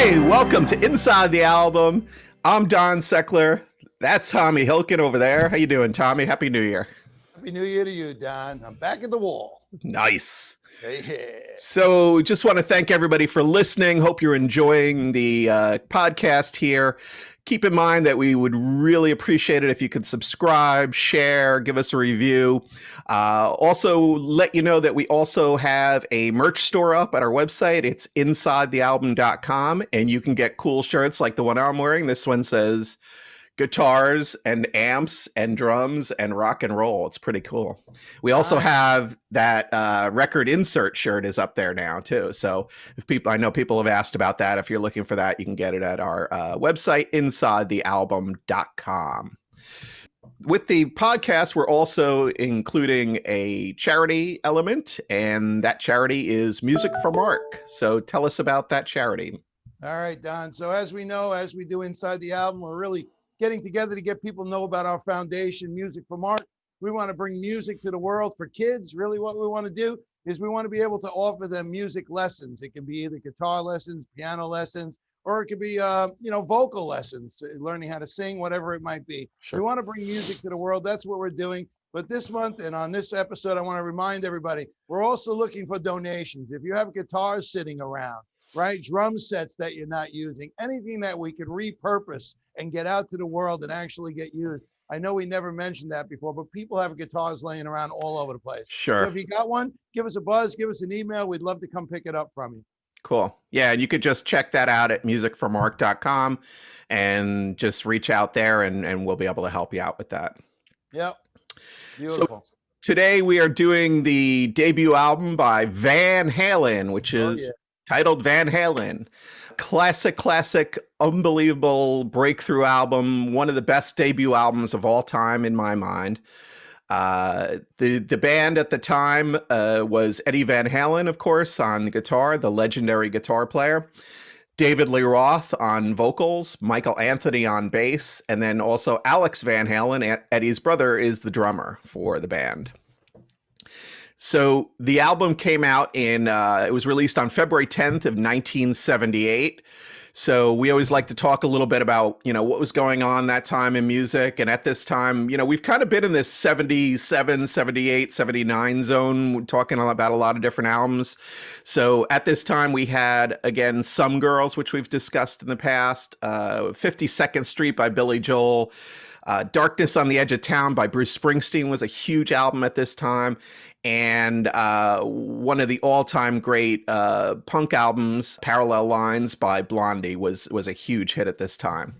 Hey, welcome to Inside the Album. I'm Don Seckler. That's Tommy Hilkin over there. How you doing, Tommy? Happy New Year. Happy New Year to you, Don. I'm back at the wall. Nice. Yeah. So just want to thank everybody for listening. Hope you're enjoying the podcast here. Keep in mind that we would really appreciate it if you could subscribe, share, give us a review. Also, let you know that we also have a merch store up at our website. It's insidethealbum.com, and you can get cool shirts like the one I'm wearing. This one says guitars and amps and drums and rock and roll. It's pretty cool. We also have that record insert shirt is up there now too. So if people, I know people have asked about that. If you're looking for that, you can get it at our website, insidethealbum.com. With the podcast, we're also including a charity element, and that charity is Music for Mark. So tell us about that charity. All right, Don. So as we know, as we do Inside the Album, we're really getting together to get people to know about our foundation, Music for Mark. We want to bring music to the world for kids. Really what we want to do is we want to be able to offer them music lessons. It can be either guitar lessons, piano lessons, or it could be, vocal lessons, learning how to sing, whatever it might be. Sure. We want to bring music to the world. That's what we're doing. But this month and on this episode, I want to remind everybody, we're also looking for donations. If you have guitars sitting around, right, drum sets that you're not using, anything that we could repurpose and get out to the world and actually get used. I know we never mentioned that before, but people have guitars laying around all over the place. Sure. So if you got one, give us a buzz, give us an email. We'd love to come pick it up from you. Cool. Yeah, and you could just check that out at musicformark.com and just reach out there and we'll be able to help you out with that. Yep. Beautiful. So today we are doing the debut album by Van Halen, which is titled Van Halen. Classic, unbelievable breakthrough album. One of the best debut albums of all time in my mind. The band at the time was Eddie Van Halen, of course, on the guitar, the legendary guitar player. David Lee Roth on vocals, Michael Anthony on bass, and then also Alex Van Halen, Eddie's brother, is the drummer for the band. So the album came out it was released on February 10th of 1978. So we always like to talk a little bit about, what was going on that time in music. And at this time, we've kind of been in this 77, 78, 79 zone, talking about a lot of different albums. So at this time, we had, again, Some Girls, which we've discussed in the past, 52nd Street by Billy Joel, Darkness on the Edge of Town by Bruce Springsteen was a huge album at this time. And one of the all-time great punk albums, Parallel Lines by Blondie, was a huge hit at this time.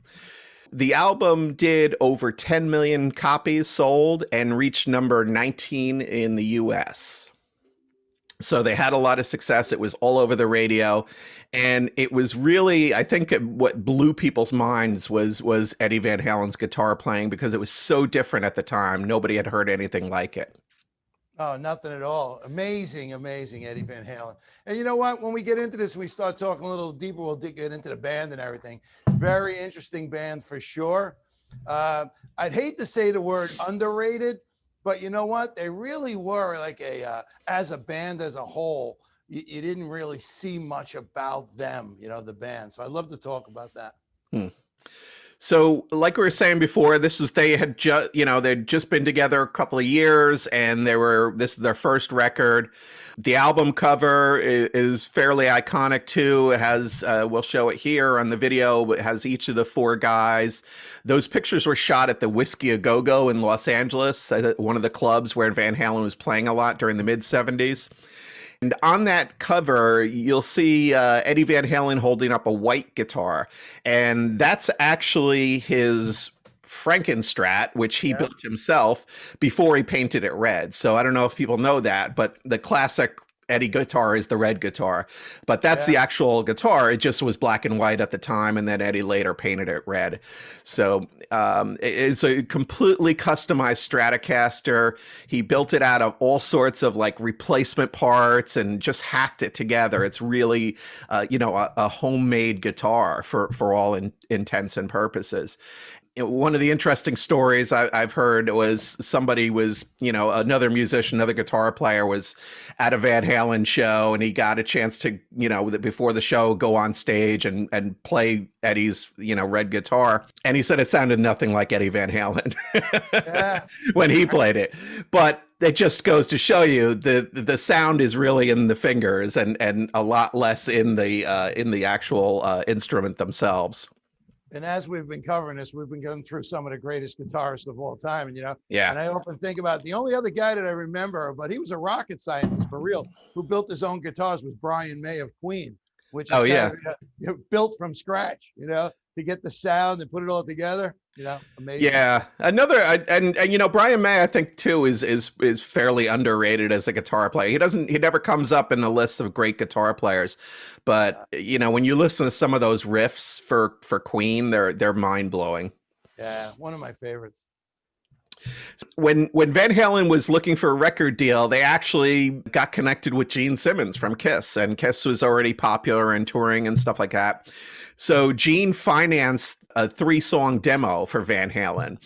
The album did over 10 million copies sold and reached number 19 in the US. So they had a lot of success. It was all over the radio. And it was really, I think what blew people's minds was Eddie Van Halen's guitar playing, because it was so different at the time. Nobody had heard anything like it. Oh, nothing at all. Amazing, Eddie Van Halen. And you know what? When we get into this, we start talking a little deeper. We'll get into the band and everything. Very interesting band for sure. I'd hate to say the word underrated, but you know what? They really were like as a band as a whole, you didn't really see much about them, the band. So I'd love to talk about that. So like we were saying before, they had they'd just been together a couple of years, and this is their first record. The album cover is fairly iconic too. It has, we'll show it here on the video. It has each of the four guys. Those pictures were shot at the Whiskey A Go-Go in Los Angeles, one of the clubs where Van Halen was playing a lot during the mid-70s. And on that cover, you'll see Eddie Van Halen holding up a white guitar. And that's actually his Frankenstrat, which he built himself before he painted it red. So I don't know if people know that, but the classic Eddie guitar is the red guitar, but that's the actual guitar. It just was black and white at the time, and then Eddie later painted it red. So it's a completely customized Stratocaster. He built it out of all sorts of like replacement parts and just hacked it together. It's really, a homemade guitar for all intents and purposes. one of the interesting stories I've heard was somebody was, another musician, another guitar player was at a Van Halen show, and he got a chance to, before the show, go on stage and play Eddie's, red guitar. And he said it sounded nothing like Eddie Van Halen when he played it. But it just goes to show you the sound is really in the fingers and a lot less in the actual instrument themselves. And as we've been covering this, we've been going through some of the greatest guitarists of all time. And, Yeah. And I often think about the only other guy that I remember, but he was a rocket scientist for real, who built his own guitars, was Brian May of Queen, which is built from scratch, to get the sound and put it all together. Amazing. Yeah, another and Brian May, I think too is fairly underrated as a guitar player. He never comes up in the list of great guitar players, but when you listen to some of those riffs for Queen, they're mind blowing. Yeah, one of my favorites. When Van Halen was looking for a record deal, they actually got connected with Gene Simmons from Kiss, and Kiss was already popular and touring and stuff like that. So Gene financed a 3-song demo for Van Halen.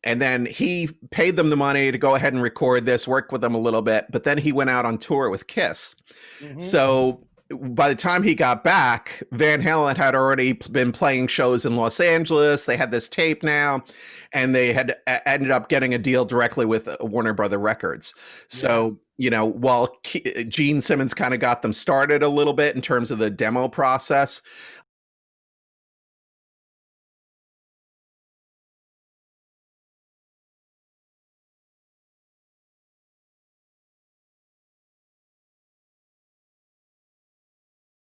And then he paid them the money to go ahead and record this, work with them a little bit. But then he went out on tour with Kiss. Mm-hmm. So by the time he got back, Van Halen had already been playing shows in Los Angeles. They had this tape now, and they had ended up getting a deal directly with Warner Brother Records. So, while Gene Simmons kind of got them started a little bit in terms of the demo process,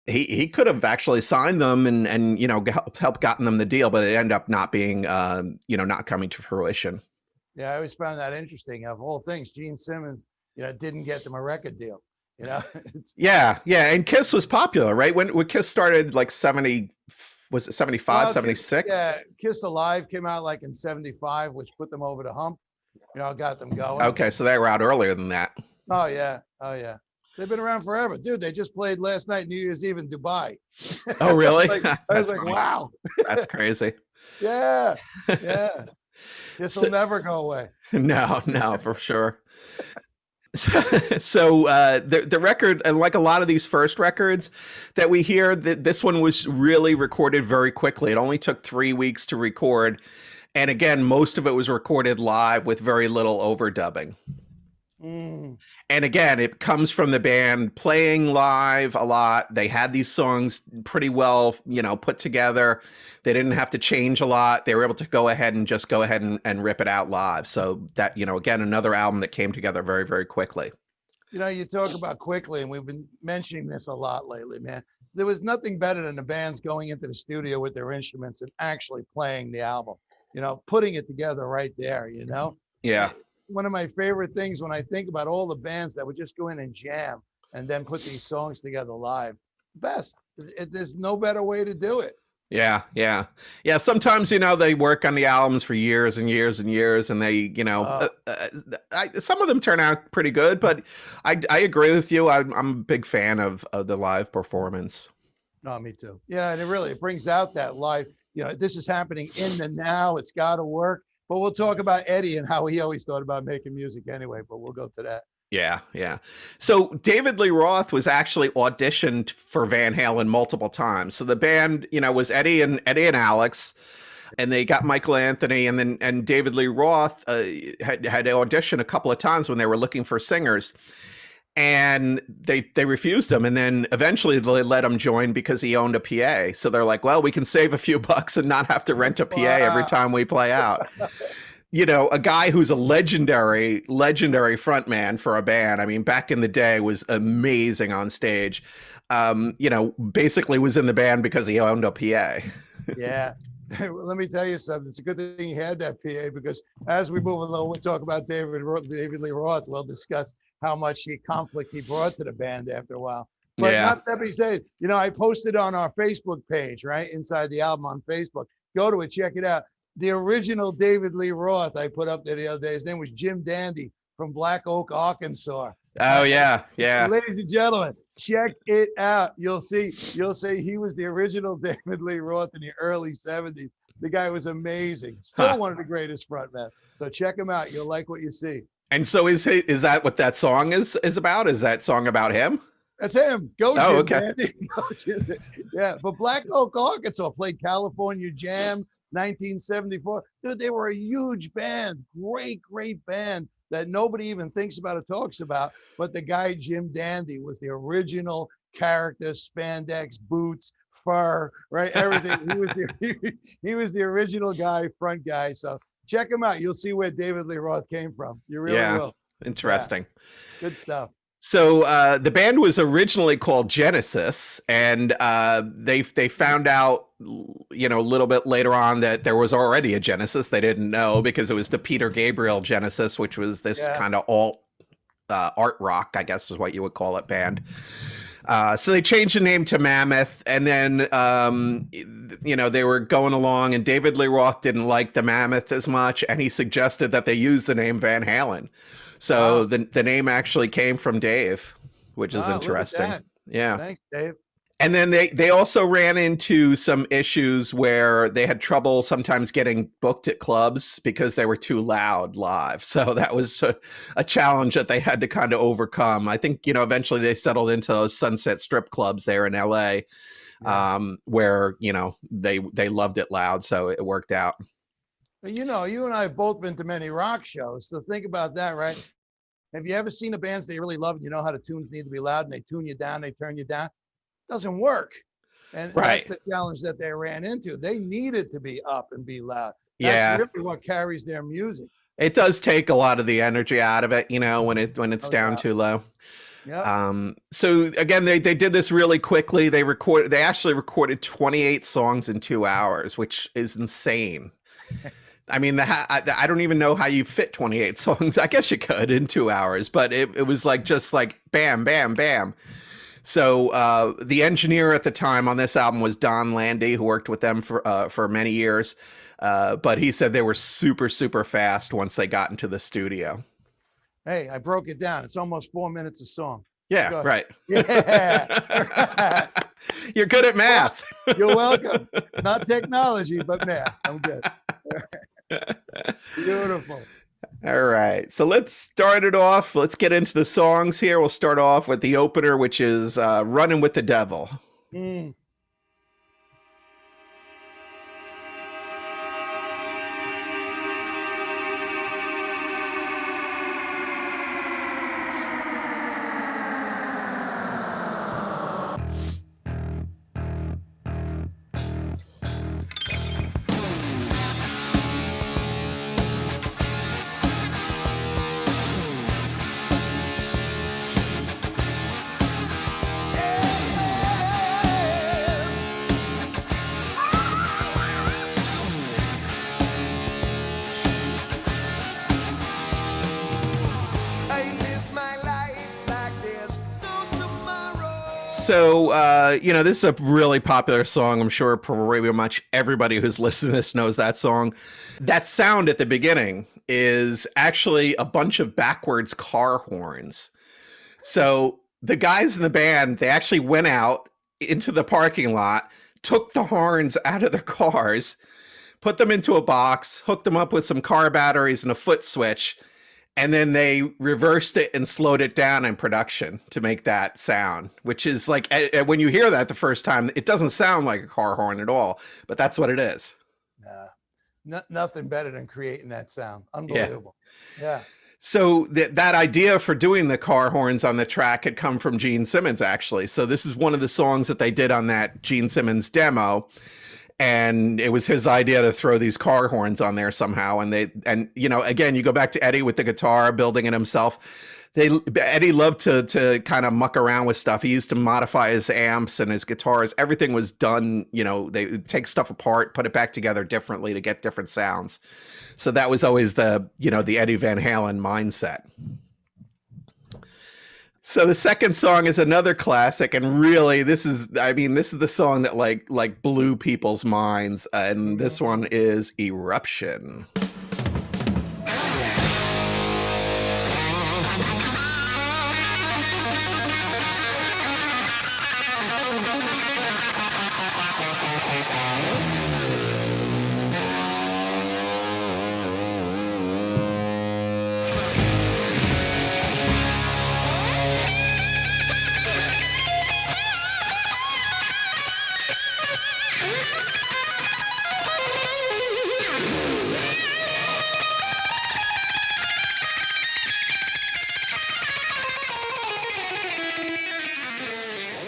he could have actually signed them and helped gotten them the deal, but it ended up not being not coming to fruition. Yeah, I always found that interesting. Of all things, Gene Simmons, didn't get them a record deal. Yeah, and Kiss was popular, right? When Kiss started, like 70, was it 75, 76? Yeah, Kiss Alive came out like in 75, which put them over the hump. Got them going. Okay, so they were out earlier than that. Oh yeah. They've been around forever. Dude, they just played last night, New Year's Eve in Dubai. Oh, really? I was like, wow. That's crazy. Yeah. This will never go away. No, for sure. So the record, and like a lot of these first records that we hear, this one was really recorded very quickly. It only took 3 weeks to record. And again, most of it was recorded live with very little overdubbing. And again, it comes from the band playing live a lot. They had these songs pretty well, put together. They didn't have to change a lot. They were able to go ahead and rip it out live. So that, again, another album that came together very, very quickly. You talk about quickly, and we've been mentioning this a lot lately, man. There was nothing better than the bands going into the studio with their instruments and actually playing the album, putting it together right there, Yeah. One of my favorite things when I think about all the bands that would just go in and jam and then put these songs together live. Best. There's no better way to do it. Yeah. Sometimes, they work on the albums for years and years and years, and they, some of them turn out pretty good, but I agree with you. I'm a big fan of the live performance. No, me too. Yeah, and it brings out that live, this is happening in the now. It's got to work. But we'll talk about Eddie and how he always thought about making music anyway, but we'll go to that. Yeah. So David Lee Roth was actually auditioned for Van Halen multiple times. So the band, was Eddie and Alex, and they got Michael Anthony, and David Lee Roth had auditioned a couple of times when they were looking for singers. And they refused him, and then eventually they let him join because he owned a PA. So they're like, well, we can save a few bucks and not have to rent a PA every time we play out. A guy who's a legendary frontman for a band. I mean, back in the day was amazing on stage. Basically was in the band because he owned a PA. Yeah. Let me tell you something. It's a good thing he had that PA, because as we move along, we'll talk about David Lee Roth. We'll discuss how much conflict he brought to the band after a while. But not that being said, I posted on our Facebook page, right, inside the album on Facebook. Go to it, check it out. The original David Lee Roth I put up there the other day, his name was Jim Dandy from Black Oak, Arkansas. Oh, yeah. Ladies and gentlemen, check it out. You'll see he was the original David Lee Roth in the early 70s. The guy was amazing. Still one of the greatest frontmen. So check him out. You'll like what you see. And so is that what that song is about? Is that song about him? That's him. Go, Jim. Oh, okay. Dandy. Go, Jim. Yeah, but Black Oak, Arkansas played California Jam, 1974. Dude, they were a huge band. Great, great band that nobody even thinks about or talks about. But the guy, Jim Dandy, was the original character, spandex, boots, fur, right? Everything. He was the original guy, front guy. So check him out. You'll see where David Lee Roth came from. You really will. Interesting. Yeah. Good stuff. So the band was originally called Genesis, and they found out, a little bit later on that there was already a Genesis. They didn't know because it was the Peter Gabriel Genesis, which was this kind of alt art rock, I guess is what you would call it, band. So they changed the name to Mammoth, and then, they were going along, and David Lee Roth didn't like the Mammoth as much, and he suggested that they use the name Van Halen. So the name actually came from Dave, which is interesting. Yeah. Thanks, Dave. And then they also ran into some issues where they had trouble sometimes getting booked at clubs because they were too loud live. So that was a challenge that they had to kind of overcome. I think, eventually they settled into those Sunset Strip clubs there in LA, where, they loved it loud. So it worked out. You and I have both been to many rock shows. So think about that, right? Have you ever seen a band that you really love and you know how the tunes need to be loud and they tune you down, they turn you down? It doesn't work. And that's the challenge that they ran into. They needed to be up and be loud. That's really what carries their music. It does take a lot of the energy out of it, when it's down too low. Yeah. So again, they did this really quickly. They actually recorded 28 songs in 2 hours, which is insane. I mean, I don't even know how you fit 28 songs. I guess you could in 2 hours, but it was just like bam, bam, bam. So the engineer at the time on this album was Don Landy, who worked with them for many years. But he said they were super, super fast once they got into the studio. Hey, I broke it down. It's almost 4 minutes a song. Yeah, right. Yeah. You're good at math. You're welcome. Not technology, but math. I'm good. Beautiful. All right. So let's start it off. Let's get into the songs here. We'll start off with the opener, which is Running with the Devil. So, this is a really popular song. I'm sure pretty much everybody who's listening to this knows that song. That sound at the beginning is actually a bunch of backwards car horns. So the guys in the band, they actually went out into the parking lot, took the horns out of their cars, put them into a box, hooked them up with some car batteries and a foot switch, and then they reversed it and slowed it down in production to make that sound, which is like, when you hear that the first time, it doesn't sound like a car horn at all, but that's what it is. Nothing better than creating that sound. Unbelievable. Yeah. So that idea for doing the car horns on the track had come from Gene Simmons, actually. So this is one of the songs that they did on that Gene Simmons demo. And it was his idea to throw these car horns on there somehow. And again, you go back to Eddie with the guitar, building it himself. Eddie loved to kind of muck around with stuff. He used to modify his amps and his guitars. Everything was done, they take stuff apart, put it back together differently to get different sounds. So that was always the Eddie Van Halen mindset. So the second song is another classic, and really this is the song that like blew people's minds, and this one is Eruption.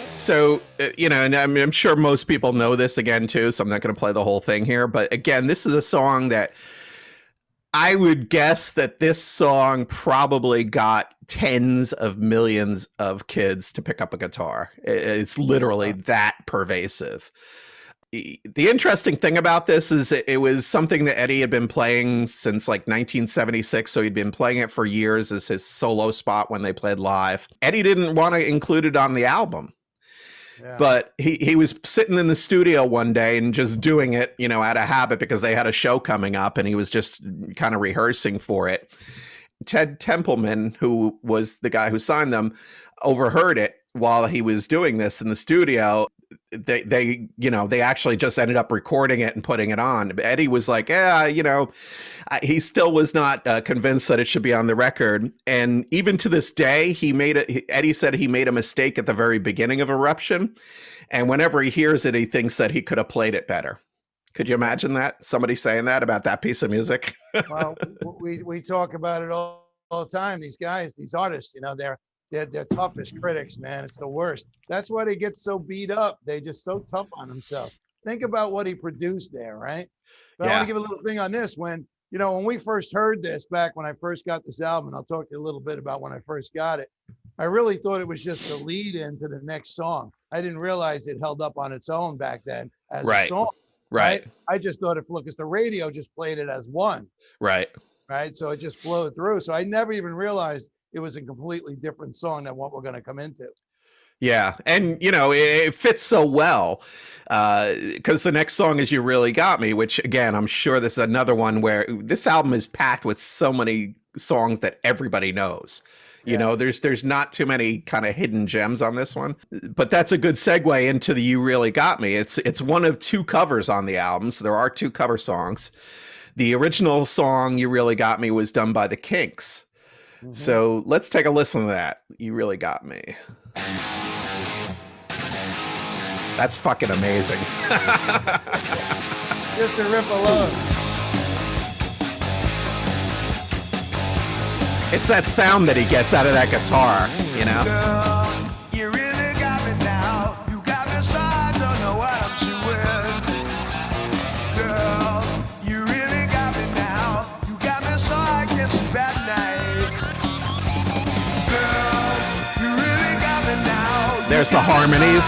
So, and I'm sure most people know this again, too, so I'm not going to play the whole thing here. But again, this is a song that I would guess that this song probably got tens of millions of kids to pick up a guitar. It's literally that pervasive. The interesting thing about this is it was something that Eddie had been playing since like 1976. So he'd been playing it for years as his solo spot when they played live. Eddie didn't want to include it on the album. Yeah. But he was sitting in the studio one day and just doing it, out of habit because they had a show coming up and he was just kind of rehearsing for it. Ted Templeman, who was the guy who signed them, overheard it while he was doing this in the studio. They actually just ended up recording it and putting it on. Eddie was like, he still was not convinced that it should be on the record. And even to this day, Eddie said he made a mistake at the very beginning of Eruption. And whenever he hears it, he thinks that he could have played it better. Could you imagine that? Somebody saying that about that piece of music? Well, we talk about it all the time. These guys, these artists, they're toughest critics, man. It's the worst. That's why they get so beat up. They're just so tough on themselves. Think about what he produced there, right? But I want to give a little thing on this. When we first heard this back when I first got this album, and I'll talk to you a little bit about when I first got it, I really thought it was just a lead into the next song. I didn't realize it held up on its own back then as a song. Right. I just thought because the radio just played it as one. Right. So it just flowed through. So I never even realized it was a completely different song than what we're going to come into. Yeah. And, it fits so well because the next song is You Really Got Me, which, again, I'm sure this is another one where this album is packed with so many songs that everybody knows. There's not too many kind of hidden gems on this one. But that's a good segue into the You Really Got Me. It's one of two covers on the album. So there are two cover songs. The original song, You Really Got Me, was done by the Kinks. So let's take a listen to that. You Really Got Me. That's fucking amazing. Just a rip alone. It's that sound that he gets out of that guitar, Girl, you really got me now. You got me so I don't know what I'm doing. Girl, you really got me now. You got me so I get some bad night. Girl, you really got me now. There's the harmonies.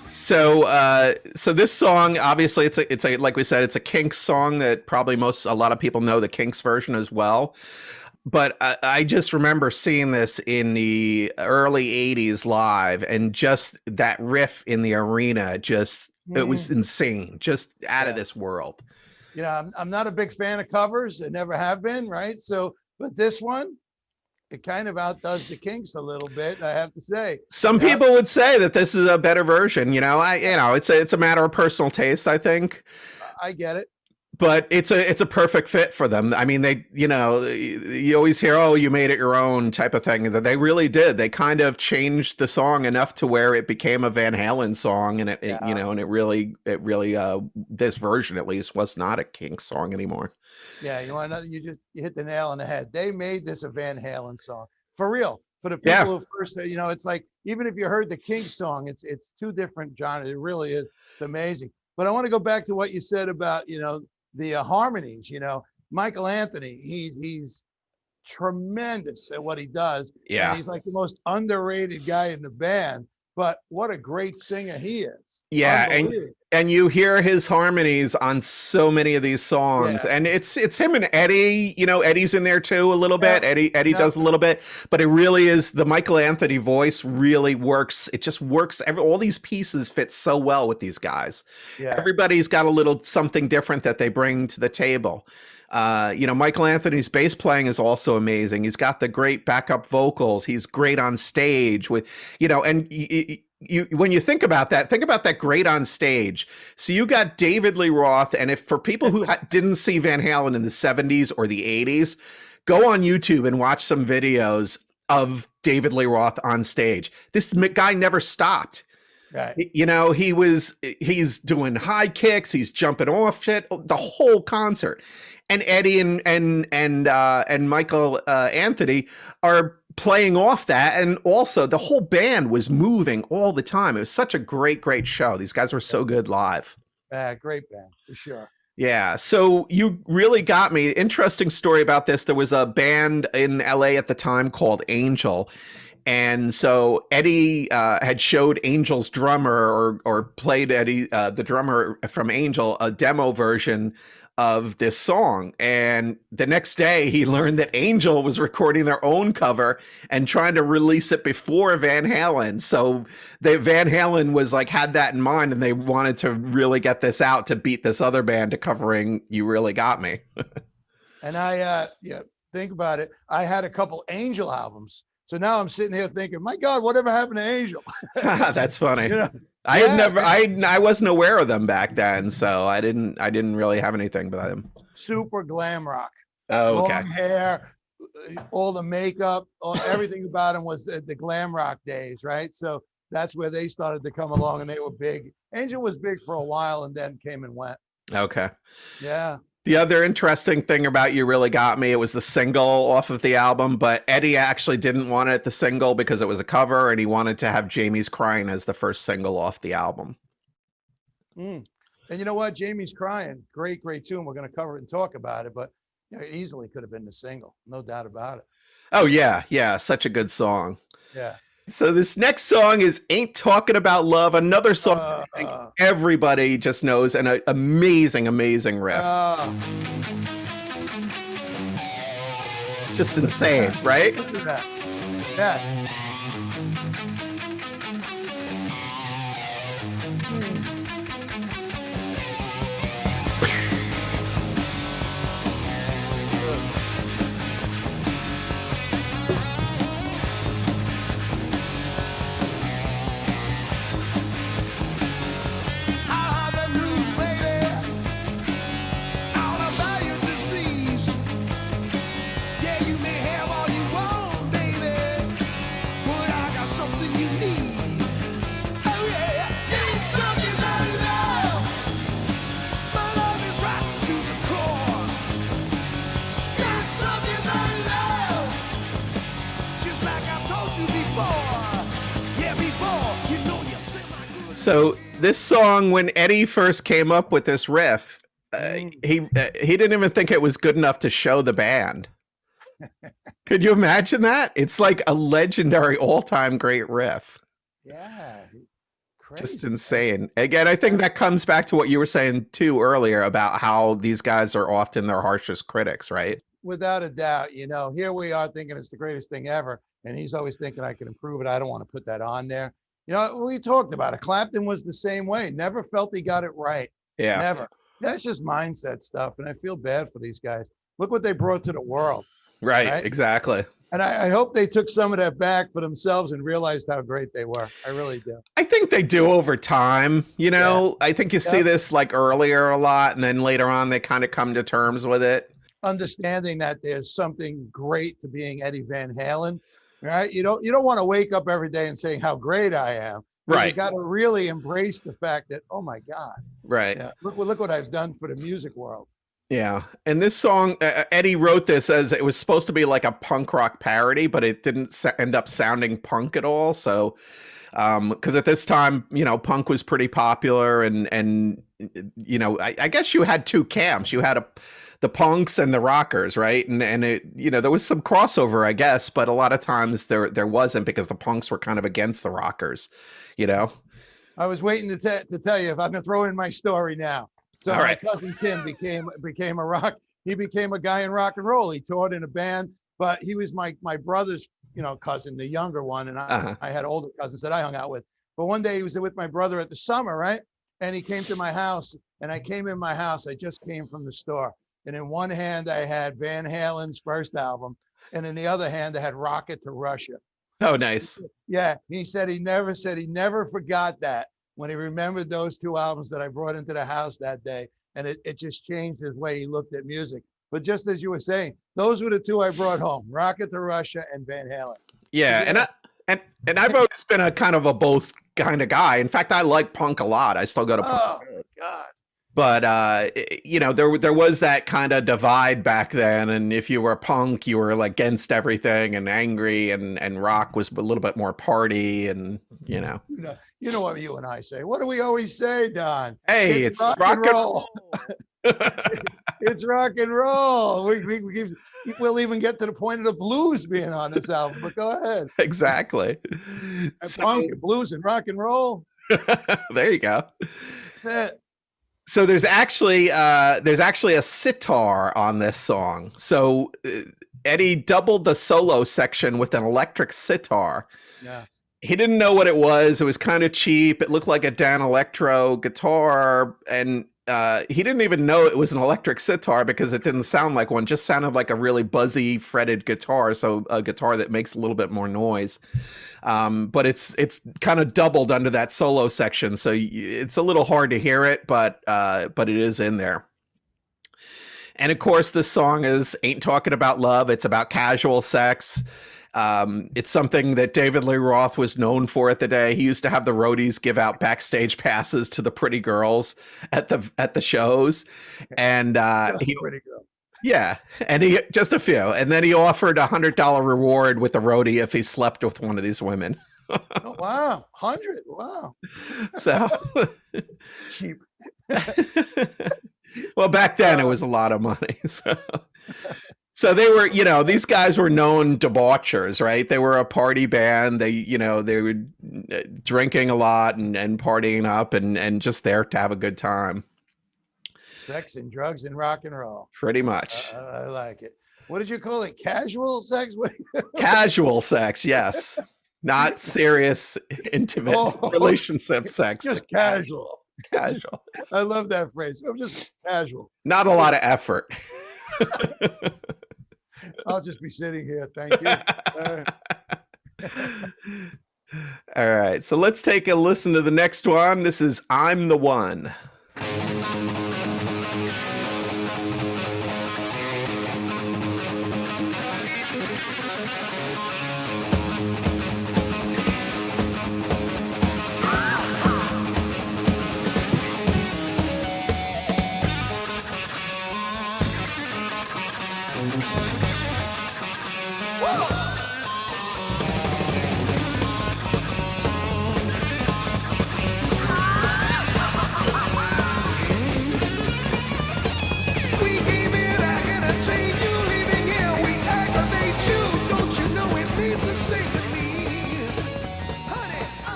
So this song, obviously, it's a like we said, it's a Kinks song that probably a lot of people know the Kinks version as well. But I just remember seeing this in the early 80s live, and just that riff in the arena, it was insane, just out of this world. I'm not a big fan of covers. I never have been, right? So, but this one, it kind of outdoes the Kinks a little bit, I have to say. Some people would say that this is a better version. It's a matter of personal taste, I think. I get it. But it's a perfect fit for them. I mean, you always hear, oh, you made it your own type of thing. They really did. They kind of changed the song enough to where it became a Van Halen song, and it really, this version at least was not a Kinks song anymore. Yeah, you want to know? You hit the nail on the head. They made this a Van Halen song for real. For the people who first, it's like even if you heard the Kinks song, it's two different genres. It really is. It's amazing. But I want to go back to what you said about the harmonies. Michael Anthony, he's tremendous at what he does. Yeah, and he's like the most underrated guy in the band. But what a great singer he is. Yeah, and you hear his harmonies on so many of these songs, and it's him and Eddie. Eddie's in there too a little bit. Eddie does a little bit, but it really is the Michael Anthony voice really works. It just works. All these pieces fit so well with these guys. Yeah. Everybody's got a little something different that they bring to the table. Michael Anthony's bass playing is also amazing. He's got the great backup vocals. He's great on stage with, and when you think about that great on stage. So you got David Lee Roth, and if for people who didn't see Van Halen in the 70s or the 80s, go on YouTube and watch some videos of David Lee Roth on stage. This guy never stopped. Right. You know, he's doing high kicks, he's jumping off shit, the whole concert. And Eddie and Michael Anthony are playing off that, and also the whole band was moving all the time. It was such a great show. These guys were so good live. Great band for sure. Yeah, so you really got me. Interesting story about this. There was a band in LA at the time called Angel, and so Eddie had showed Angel's drummer or played Eddie, the drummer from Angel, a demo version of this song. And the next day he learned that Angel was recording their own cover and trying to release it before Van Halen. So Van Halen was like, had that in mind, and they wanted to really get this out to beat this other band to covering You Really Got Me. And I, think about it. I had a couple Angel albums. So now I'm sitting here thinking, my God, whatever happened to Angel? That's funny. You know? I had never, I wasn't aware of them back then, so I didn't really have anything about them. Super glam rock. Oh, okay. Long hair, all the makeup, everything about them was the glam rock days, right? So that's where they started to come along, and they were big. Angel was big for a while, and then came and went. Okay. Yeah. The other interesting thing about You Really Got Me, it was the single off of the album, but Eddie actually didn't want it the single because it was a cover, and he wanted to have Jamie's Crying as the first single off the album. And you know what? Jamie's Crying, great tune. We're going to cover it and talk about it, but it easily could have been the single. No doubt about it. Oh, yeah. Such a good song. Yeah. So this next song is Ain't Talking About Love, another song I think everybody just knows, and an amazing riff. Just insane, right? Listen to that. Yeah. So this song, when Eddie first came up with this riff, he didn't even think it was good enough to show the band. Could you imagine that? It's like a legendary all-time great riff. Yeah. Crazy. Just insane. Again, I think that comes back to what you were saying too earlier about how these guys are often their harshest critics, right? Without a doubt. Here we are thinking it's the greatest thing ever, and he's always thinking I can improve it. I don't want to put that on there. We talked about it. Clapton was the same way. Never felt he got it right. Yeah. Never. That's just mindset stuff. And I feel bad for these guys. Look what they brought to the world. Right? Exactly. And I hope they took some of that back for themselves and realized how great they were. I really do. I think they do over time. Yeah. I think you see this like earlier a lot, and then later on they kind of come to terms with it. Understanding that there's something great to being Eddie Van Halen. Right. You don't want to wake up every day and saying how great I am. Right. You got to really embrace the fact that, oh my God. Right. Yeah, look what I've done for the music world. Yeah. And this song, Eddie wrote this as it was supposed to be like a punk rock parody, but it didn't end up sounding punk at all. So, because at this time, punk was pretty popular, and I guess you had two camps. You had the punks and the rockers, right? And it, there was some crossover, I guess, but a lot of times there wasn't, because the punks were kind of against the rockers, I was waiting to tell you if I'm going to throw in my story now. So my cousin Tim became he became a guy in rock and roll. He toured in a band, but he was my brother's, cousin, the younger one. And I had older cousins that I hung out with. But one day he was with my brother at the summer, right? And he came to my house, and I came in my house. I just came from the store. And in one hand, I had Van Halen's first album. And in the other hand, I had Rocket to Russia. Oh, nice. Yeah, he said he never forgot that when he remembered those two albums that I brought into the house that day, and it just changed his way he looked at music. But just as you were saying, those were the two I brought home: Rocket to Russia and Van Halen. Yeah, Yeah. and I've always been a kind of a both kind of guy. In fact, I like punk a lot. I still go to punk. Oh God. But you know, there was that kind of divide back then, and if you were punk, you were like against everything and angry, and rock was a little bit more party, and you know. You know what you and I say. What do we always say, Don? Hey, it's rock and roll. It's rock and roll. We'll even get to the point of the blues being on this album. But go ahead. Exactly. Punk, blues, and rock and roll. There you go. That's it. So there's actually a sitar on this song. So Eddie doubled the solo section with an electric sitar. Yeah. He didn't know what it was. It was kind of cheap. It looked like a Dan Electro guitar, and he didn't even know it was an electric sitar because it didn't sound like one. It just sounded like a really buzzy, fretted guitar. So a guitar that makes a little bit more noise. But it's kind of doubled under that solo section, so it's a little hard to hear it, but it is in there. And of course, this song ain't talking about love. It's about casual sex. It's something that David Lee Roth was known for at the day. He used to have the roadies give out backstage passes to the pretty girls at the shows, and Pretty girl. yeah, and he just a few, and then he offered $100 reward with the roadie if he slept with one of these women. Oh, wow, 100! Wow, So cheap. well, back then it was a lot of money. So they were, you know, these guys were known debauchers, right? They were a party band. They were drinking a lot and partying up and just there to have a good time. Sex and drugs and rock and roll. Pretty much. I like it. What did you call it? Casual sex? Casual sex, yes. Not serious, intimate relationship sex. Just casual. Casual. I love that phrase. I'm just casual. Not a lot of effort. I'll just be sitting here. Thank you. All right. So let's take a listen to the next one. This is I'm the One.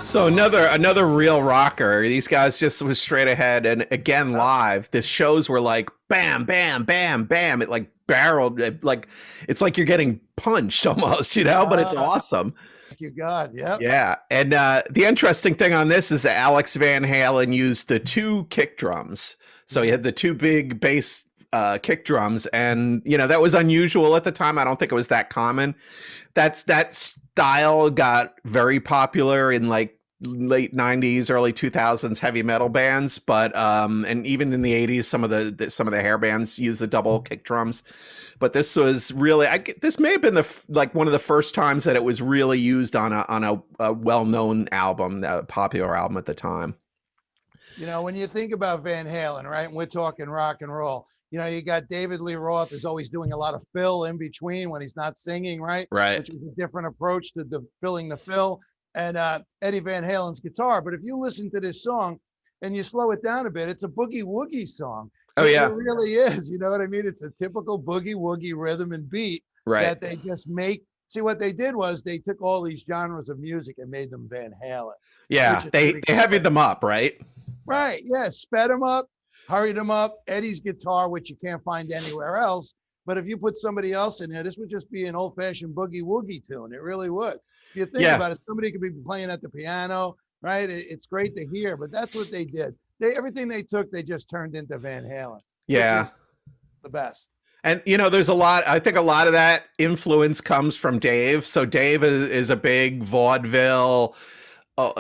So another real rocker. These guys just was straight ahead, and again live. The shows were like bam, bam, bam, bam. It like barreled, like it's like you're getting punched almost, you know. But it's awesome. Thank you, God. Yep. Yeah, and the interesting thing on this is that Alex Van Halen used the two kick drums. So he had the two big bass kick drums, and you know that was unusual at the time. I don't think it was that common. That style got very popular in like late 90s, early 2000s heavy metal bands, but and even in the 80s, some of the hair bands used the double kick drums. But this was really, this may have been like one of the first times that it was really used on a well-known album, a popular album at the time. You know, when you think about Van Halen, right, and we're talking rock and roll, you know, you got David Lee Roth is always doing a lot of fill in between when he's not singing, right? Right. Which is a different approach to filling the fill. And Eddie Van Halen's guitar. But if you listen to this song and you slow it down a bit, it's a boogie woogie song. Oh, yeah. It really is. You know what I mean? It's a typical boogie woogie rhythm and beat that they just make. See, what they did was they took all these genres of music and made them Van Halen. Yeah, they heavied them up, right? Right. Yeah. Sped them up, hurried them up. Eddie's guitar, which you can't find anywhere else. But if you put somebody else in here, this would just be an old-fashioned boogie woogie tune. It really would. If you think about it, somebody could be playing at the piano, right? It's great to hear, but that's what they did. Everything they took, they just turned into Van Halen. Yeah. The best. And there's a lot. I think a lot of that influence comes from Dave. So Dave is a big vaudeville,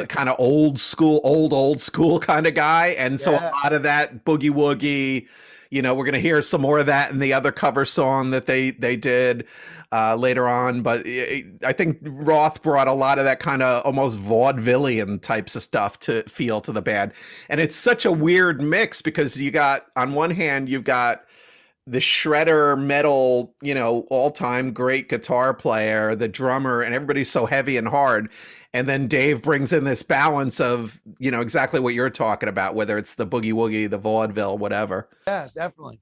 kind of old school kind of guy, and so a Yeah. lot of that boogie woogie. We're gonna hear some more of that in the other cover song that they did later on. But I think Roth brought a lot of that kind of almost vaudevillian types of stuff to feel to the band, and it's such a weird mix because you got on one hand you've got the shredder metal, all-time great guitar player, the drummer, and everybody's so heavy and hard. And then Dave brings in this balance of, exactly what you're talking about, whether it's the boogie woogie, the vaudeville, whatever. Yeah, definitely.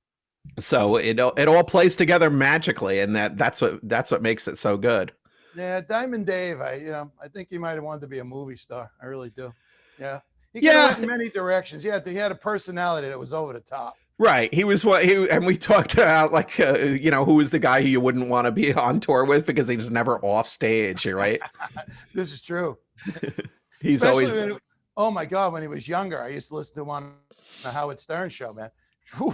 So it all plays together magically, and that's what makes it so good. Yeah, Diamond Dave, I think he might have wanted to be a movie star. I really do. Yeah. He could have went in many directions. He had a personality that was over the top. Right. He was and we talked about like, who was the guy who you wouldn't want to be on tour with because he's never off stage, right? This is true. He's Especially always. Oh my God, when he was younger, I used to listen to him on the Howard Stern show, man. Whew,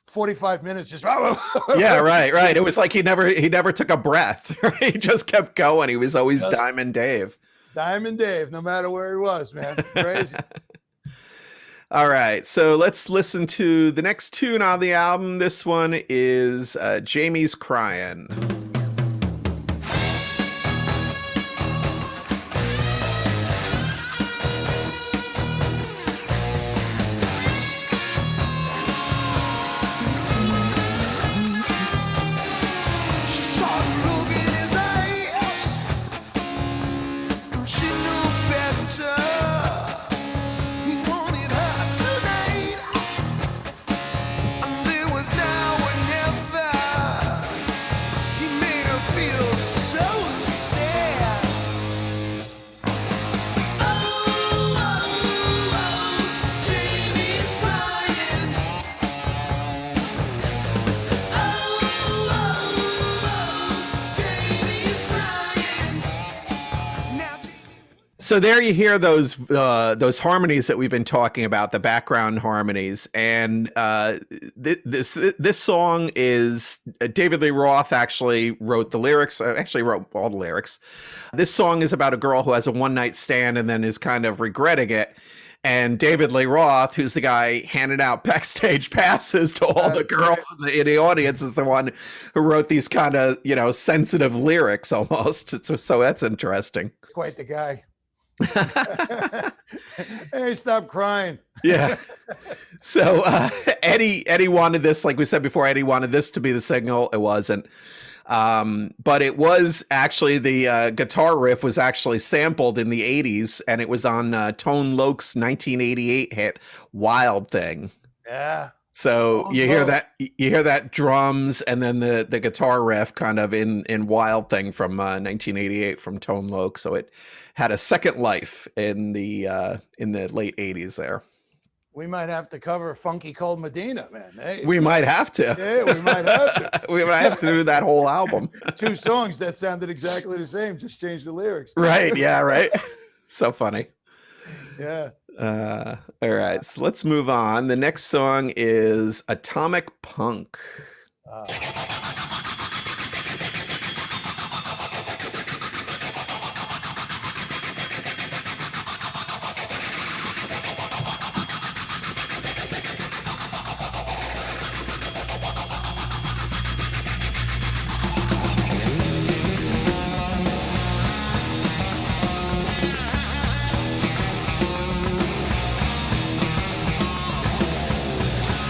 45 minutes just. Yeah, right. It was like he never took a breath. Right? He just kept going. He was always Diamond Dave. Diamond Dave, no matter where he was, man. Crazy. All right, so let's listen to the next tune on the album. This one is Jamie's Crying. She saw the look in his eyes. She knew better. He wanted her tonight, and there was now or never. He made her feel so sad. Oh, oh, oh, Jamie's crying. Oh, oh, oh, Jamie's crying. Now So there you hear those harmonies that we've been talking about, the background harmonies, and this song is David Lee Roth actually wrote the lyrics. Actually wrote all the lyrics. This song is about a girl who has a one night stand and then is kind of regretting it. And David Lee Roth, who's the guy handing out backstage passes to all the girls in the audience, is the one who wrote these kind of sensitive lyrics almost. So that's interesting. Quite the guy. Hey, stop crying. Yeah. So Eddie wanted this, like we said before, Eddie wanted this to be the single. It wasn't. But it was actually the guitar riff was actually sampled in the 80s, and it was on Tone Loc's 1988 hit Wild Thing. Yeah. So you hear that drums and then the guitar riff kind of in Wild Thing from 1988 from Tone Loc. So it had a second life in the late 80s there. We might have to cover Funky Cold Medina, man. Hey, We might have to. yeah, we might have to. We might have to do that whole album. Two songs that sounded exactly the same, just change the lyrics. Right. Yeah. Right. So funny. Yeah. All right. So let's move on. The next song is Atomic Punk.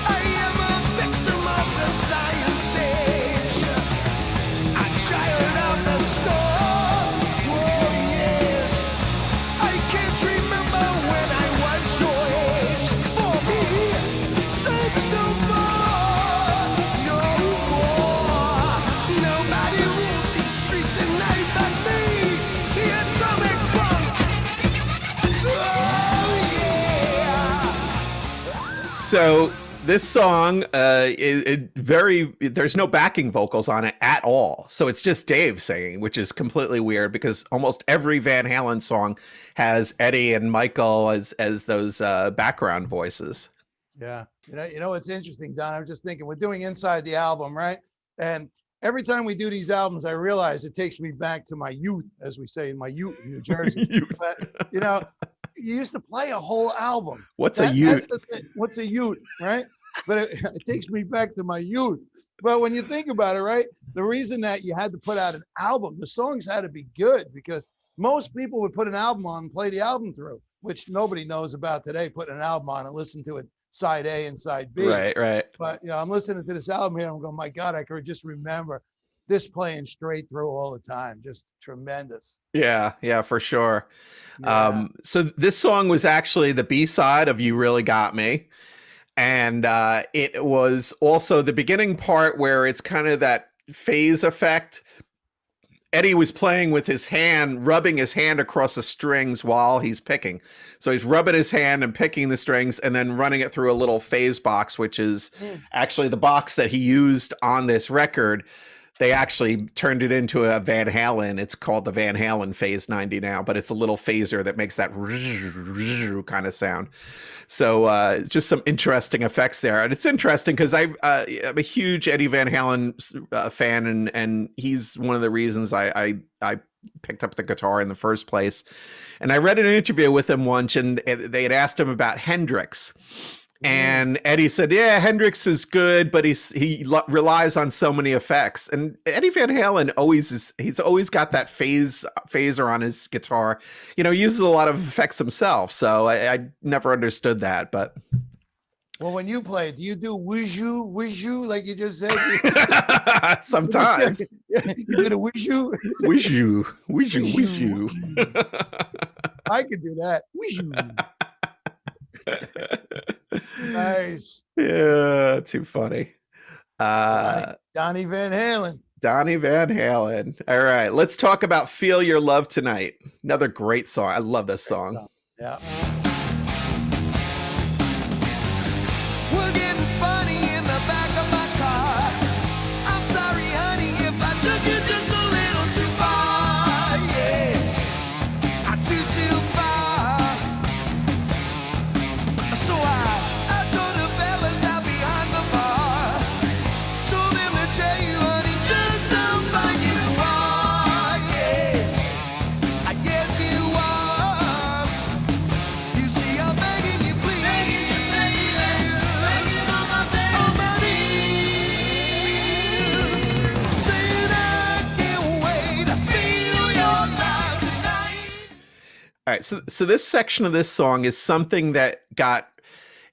I am a victim of the science age, a child of the storm. Oh yes, I can't remember when I was your age. For me, time's no more. Nobody rules these streets at night but me, the atomic punk. Oh yeah. So this song, there's no backing vocals on it at all. So it's just Dave singing, which is completely weird because almost every Van Halen song has Eddie and Michael as those background voices. Yeah. You know what's interesting, Don? I was just thinking, we're doing Inside the Album, right? And every time we do these albums, I realize it takes me back to my youth, as we say in my youth in New Jersey. But you know, you used to play a whole album. What's a youth? What's a youth, right? But it takes me back to my youth. But when you think about it, right, the reason that you had to put out an album, the songs had to be good, because most people would put an album on and play the album through, which nobody knows about today, putting an album on and listen to it side A and side B. Right. But I'm listening to this album here, and I'm going, my God, I could just remember this playing straight through all the time. Just tremendous. Yeah, for sure. Yeah. So this song was actually the B-side of You Really Got Me. And it was also the beginning part where it's kind of that phase effect. Eddie was playing with his hand, rubbing his hand across the strings while he's picking. So he's rubbing his hand and picking the strings and then running it through a little phase box, which is actually the box that he used on this record. They actually turned it into a Van Halen. It's called the Van Halen Phase 90 now, but it's a little phaser that makes that kind of sound. So just some interesting effects there. And it's interesting because I'm a huge Eddie Van Halen fan, and he's one of the reasons I picked up the guitar in the first place. And I read an interview with him once, and they had asked him about Hendrix. And Eddie said, yeah, Hendrix is good, but he relies on so many effects. And Eddie Van Halen he's always got that phaser on his guitar. He uses a lot of effects himself. So I never understood that, but. Well, when you play, do you do wizhu, like you just said? Sometimes. You did a wizhu? Wizhu. I could do that. Wizhu. Nice. Yeah, too funny. Donnie Van Halen. Donnie Van Halen. All right, let's talk about Feel Your Love Tonight. Another great song. I love this song. Yeah. We're getting funny in the back of my car. I'm sorry, honey, if I took you just a little too far. Yes, I took too far. So I told the fellas out behind the bar, told them to tell you, honey, just how fine you are. Yes, I guess you are. You see, I'm begging you, please. Begging on my knees. Saying I can't wait to feel your love tonight. All right, so this section of this song is something that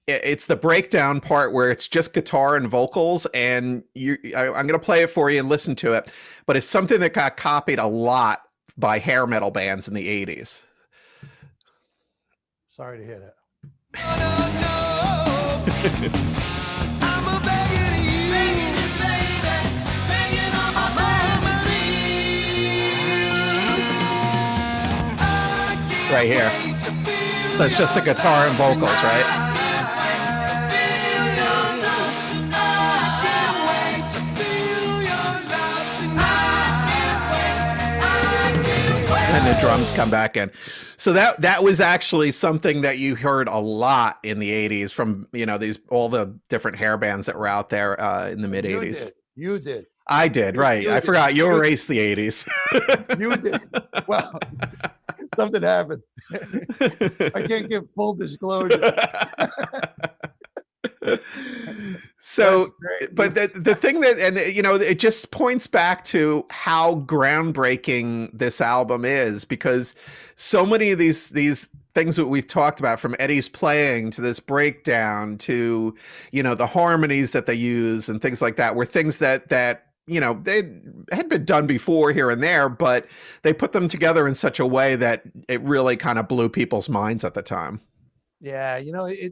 it's the breakdown part where it's just guitar and vocals, and I'm going to play it for you and listen to it, but it's something that got copied a lot by hair metal bands in the 80s. Sorry to hear that. No. I'm a begging you, baby, begging on my knees. Right here. That's just the guitar and vocals, right? And the drums come back in. So that was actually something that you heard a lot in the 80s from, all the different hair bands that were out there in the mid 80s. You did. I did, right. I forgot you erased the 80s. You did. Well, something happened. I can't give full disclosure. So, but the thing that, and it just points back to how groundbreaking this album is, because so many of these things that we've talked about, from Eddie's playing to this breakdown to, the harmonies that they use and things like that, were things that they had been done before here and there, but they put them together in such a way that it really kind of blew people's minds at the time. Yeah,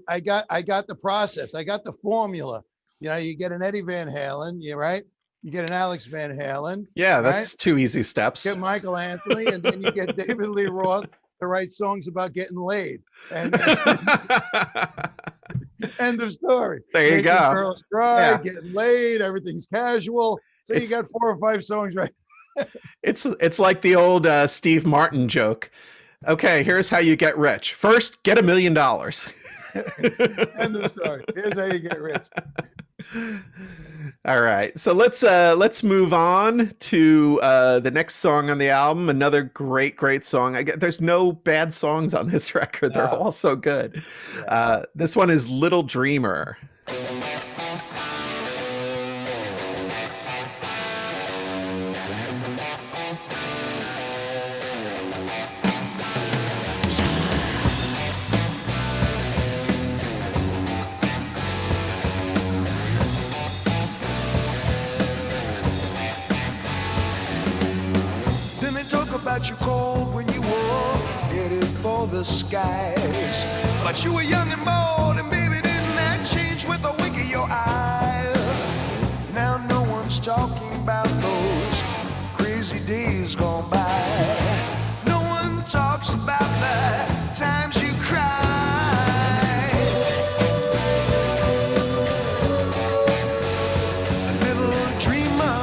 I got the process. I got the formula. You get an Eddie Van Halen, right? You get an Alex Van Halen. Yeah, that's 2 easy steps. Get Michael Anthony, and then you get David Lee Roth to write songs about getting laid. And end of story. There you go. Girls cry, getting laid, everything's casual. So you got 4 or 5 songs right. It's like the old Steve Martin joke. Okay, here's how you get rich. First, get $1 million. End of story. Here's how you get rich. All right, so let's move on to the next song on the album. Another great song. There's no bad songs on this record. They're all so good. Yeah. This one is Little Dreamer. About you cold when you were headed for the skies, but you were young and bold, and baby, didn't that change with a wink of your eye? Now no one's talking about those crazy days gone by. No one talks about the times you cried. A little dreamer.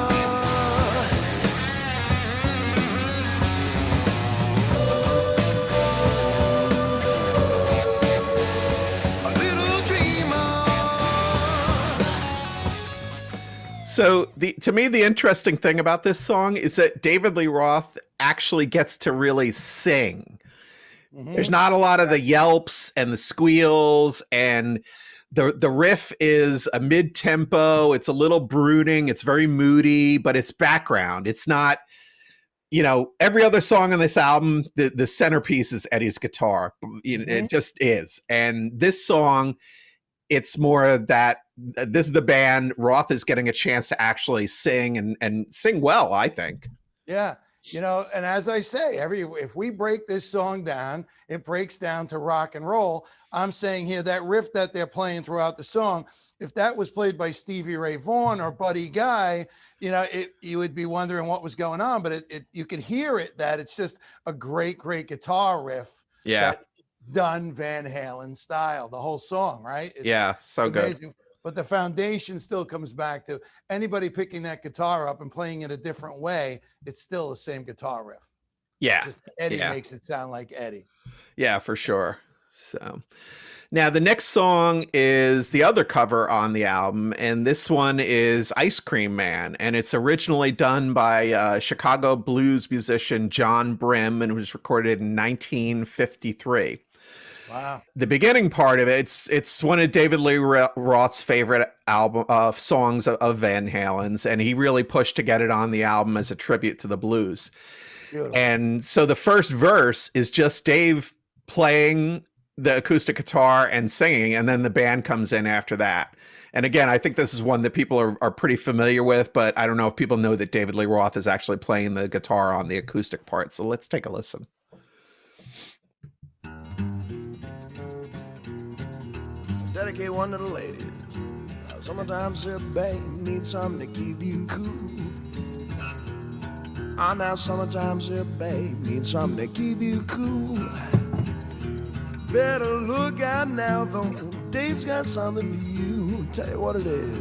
So to me, the interesting thing about this song is that David Lee Roth actually gets to really sing. Mm-hmm. There's not a lot of the yelps and the squeals, and the riff is a mid-tempo. It's a little brooding. It's very moody, but it's background. It's not, every other song on this album, the centerpiece is Eddie's guitar. Mm-hmm. It just is. And this song, it's more of that. This is the band. Roth is getting a chance to actually sing and sing well, I think. Yeah. And as I say, if we break this song down, it breaks down to rock and roll. I'm saying here that riff that they're playing throughout the song, if that was played by Stevie Ray Vaughan or Buddy Guy, you would be wondering what was going on, but you could hear it, that it's just a great guitar riff. Yeah. Done Van Halen style, the whole song, right? It's so amazing. Good. But the foundation still comes back to anybody picking that guitar up and playing it a different way. It's still the same guitar riff. Yeah. Just Eddie makes it sound like Eddie. Yeah, for sure. So now the next song is the other cover on the album, and this one is Ice Cream Man, and it's originally done by Chicago blues musician John Brim, and it was recorded in 1953. Wow. The beginning part of it, it's one of David Lee Roth's favorite songs of Van Halen's, and he really pushed to get it on the album as a tribute to the blues. Beautiful. And so the first verse is just Dave playing the acoustic guitar and singing, and then the band comes in after that. And again, I think this is one that people are pretty familiar with, but I don't know if people know that David Lee Roth is actually playing the guitar on the acoustic part. So let's take a listen. Dedicate one to the ladies. Sometimes your babe needs something to keep you cool. Now sometimes your babe needs something to keep you cool. Better look out now, though. Dave's got something for you. Tell you what it is.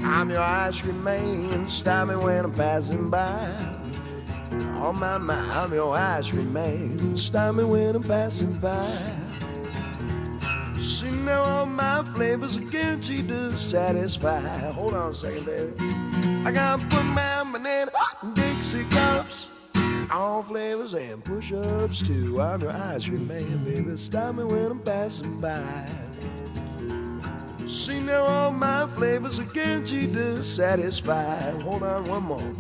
I'm your ice cream man. Stop me when I'm passing by. Oh my, I'm your ice cream man. Stop me when I'm passing by. See, now all my flavors are guaranteed to satisfy. Hold on a second, baby. I got put my banana in Dixie cups, all flavors and push-ups too. I'm your ice cream man, baby. Stop me when I'm passing by. See, now all my flavors are guaranteed to satisfy. Hold on one more.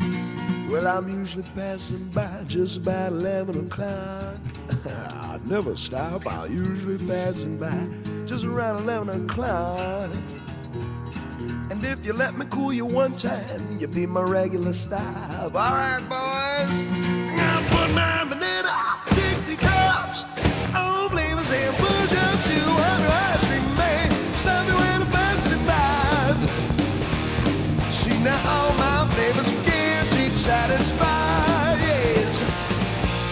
Well, I'm usually passing by just about 11 o'clock. I never stop, I'm usually passing by just around 11 o'clock. And if you let me cool you one time, you'll be my regular stop. All right, boys. I'm putting my banana Dixie cups, all flavors and push-ups too. I'm your ice cream man. Stop me when I'm passing by. See, now all my flavors are guaranteed to satisfy. Yes,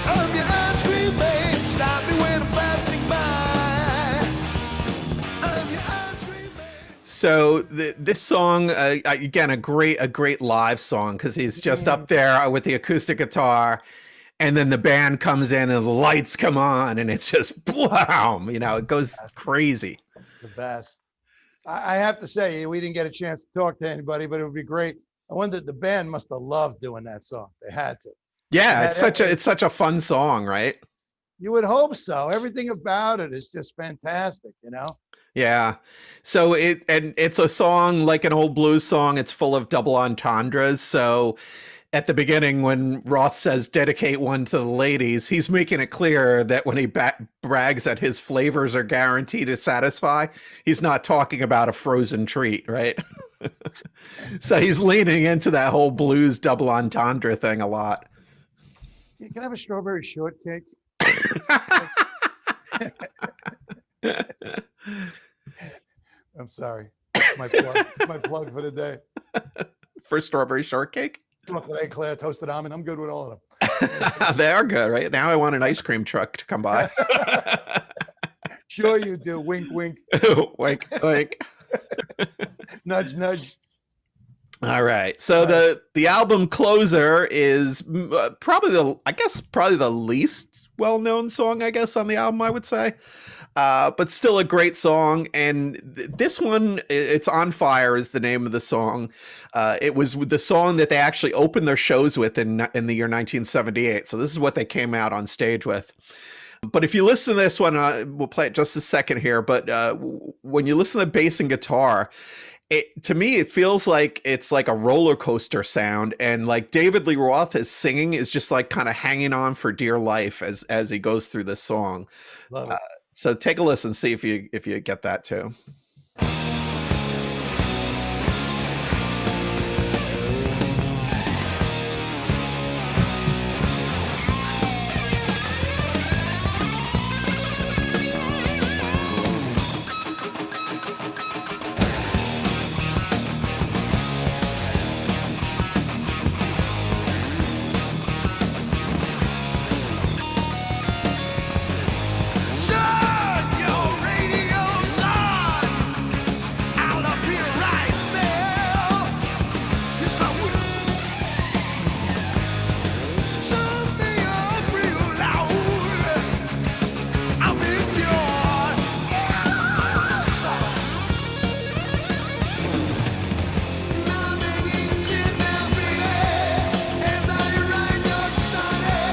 I'm your ice cream man. Stop me when I'm passing by. I'm your ice cream man. So this song, again, a great live song, because he's just up there with the acoustic guitar, and then the band comes in and the lights come on, and it's just blam, it goes crazy. The best. I have to say, we didn't get a chance to talk to anybody, but it would be great. I wonder, the band must have loved doing that song. They had to. Yeah, They it's had such a fun song, right? You would hope so. Everything about it is just fantastic, you know? Yeah. So it's a song like an old blues song. It's full of double entendres. So at the beginning, when Roth says dedicate one to the ladies, he's making it clear that when he brags that his flavors are guaranteed to satisfy, he's not talking about a frozen treat, right? So he's leaning into that whole blues double entendre thing a lot. You can I have a strawberry shortcake. I'm sorry. My plug for the day. For strawberry shortcake? Chocolate eclair, toasted almond. I'm good with all of them. They are good, right? Now I want an ice cream truck to come by. Sure you do. Wink, wink. Wink, wink. Nudge, nudge. All right. So the album closer is probably the least well-known song, I guess, on the album, I would say. But still a great song. And this one, It's On Fire is the name of the song. It was the song that they actually opened their shows with in the year 1978. So this is what they came out on stage with. But if you listen to this one, we'll play it just a second here. But when you listen to the bass and guitar, to me, it feels like it's like a roller coaster sound. And like David Lee Roth is singing is just like kind of hanging on for dear life as he goes through this song. Love it. So take a listen, see if you get that too. Turn your radios on. I'll appear right there. Yes, I will. Turn me up real loud. I'm in your ears. Now making shit every day as I ride your sonic.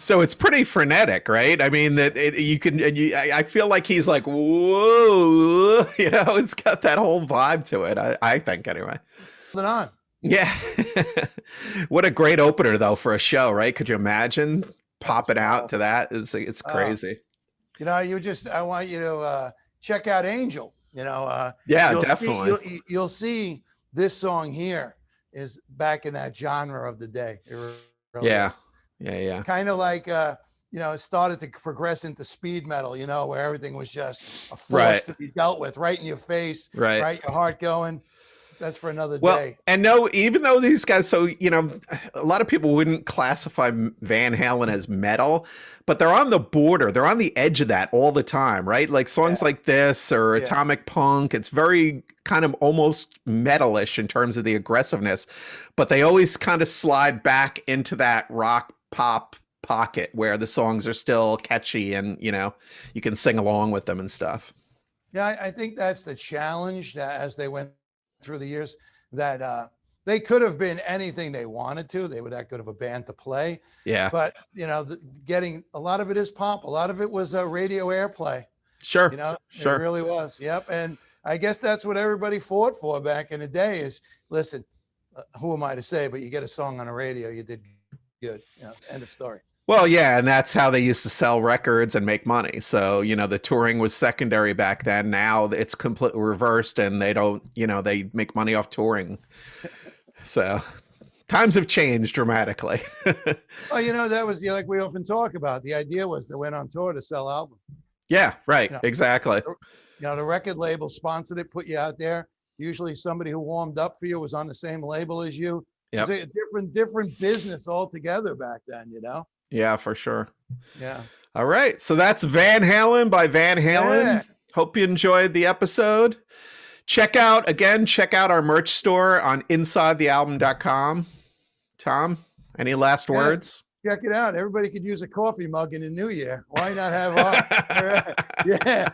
So it's pretty frenetic, right? I mean, I feel like he's like, whoa, it's got that whole vibe to it. I think anyway. Hold on. Yeah. What a great opener though for a show, right? Could you imagine popping out to that? It's crazy. I want you to check out Angel. Yeah, you'll definitely. You'll see this song here is back in that genre of the day. It really Yeah. is. Yeah. Kind of like it started to progress into speed metal, where everything was just a force to be dealt with, right in your face, right, your heart going. That's for another day. And no, even though these guys, a lot of people wouldn't classify Van Halen as metal, but they're on the border. They're on the edge of that all the time, right? Like songs like this or Atomic Punk, it's very kind of almost metalish in terms of the aggressiveness, but they always kind of slide back into that rock pop pocket where the songs are still catchy and, you can sing along with them and stuff. Yeah, I think that's the challenge as they went through the years, that they could have been anything they wanted to. They were that good of a band to play. Yeah. But, getting a lot of it is pop. A lot of it was radio airplay. Sure. It really was. Yep. And I guess that's what everybody fought for back in the day is, listen, who am I to say, but you get a song on the radio, you did good. End of story. Well, yeah, and that's how they used to sell records and make money. So, the touring was secondary back then. Now it's completely reversed and they don't, they make money off touring. So times have changed dramatically. Well, that was like we often talk about. The idea was they went on tour to sell albums. Yeah, right. Exactly. The record label sponsored it, put you out there. Usually somebody who warmed up for you was on the same label as you. It was Yep. a different business altogether back then, you know? Yeah, for sure. Yeah. All right. So that's Van Halen by Van Halen. Yeah. Hope you enjoyed the episode. Check out our merch store on insidethealbum.com. Tom, any last words? Check it out. Everybody could use a coffee mug in the new year. Why not have our, yeah.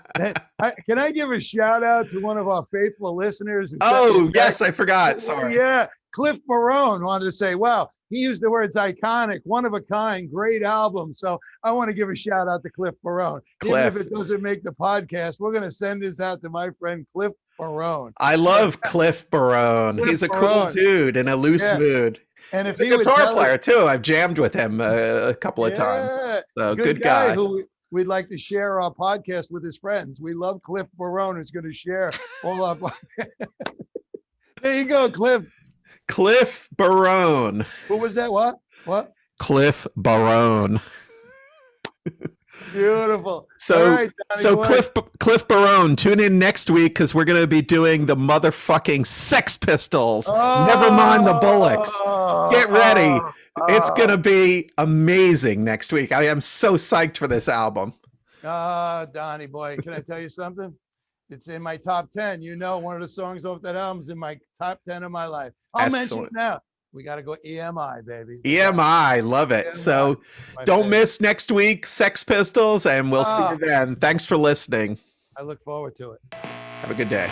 Can I give a shout out to one of our faithful listeners? Oh, yes, I forgot. Sorry. Yeah. Cliff Barone wanted to say, wow, he used the words iconic, one of a kind, great album. So I want to give a shout out to Cliff Barone. Even if it doesn't make the podcast, we're going to send this out to my friend Cliff Barone. I love Cliff Barone. He's a cool dude in a loose mood. And if he's a guitar player too. I've jammed with him a couple of times. So good guy. Who we'd like to share our podcast with his friends. We love Cliff Barone, who's going to share all our. There you go, Cliff. Cliff Barone. What was that? What? Cliff Barone. Beautiful. So, right, Cliff Barone, tune in next week because we're going to be doing the motherfucking Sex Pistols. Never mind the Bullocks. Get ready. It's going to be amazing next week. I am so psyched for this album. Donnie boy, can I tell you something? It's in my top 10. You know, one of the songs off that album is in my top 10 of my life. I'll mention it now. We got to go EMI, baby. EMI, love it. EMI, so don't miss next week, Sex Pistols, and we'll see you then. Thanks for listening. I look forward to it. Have a good day.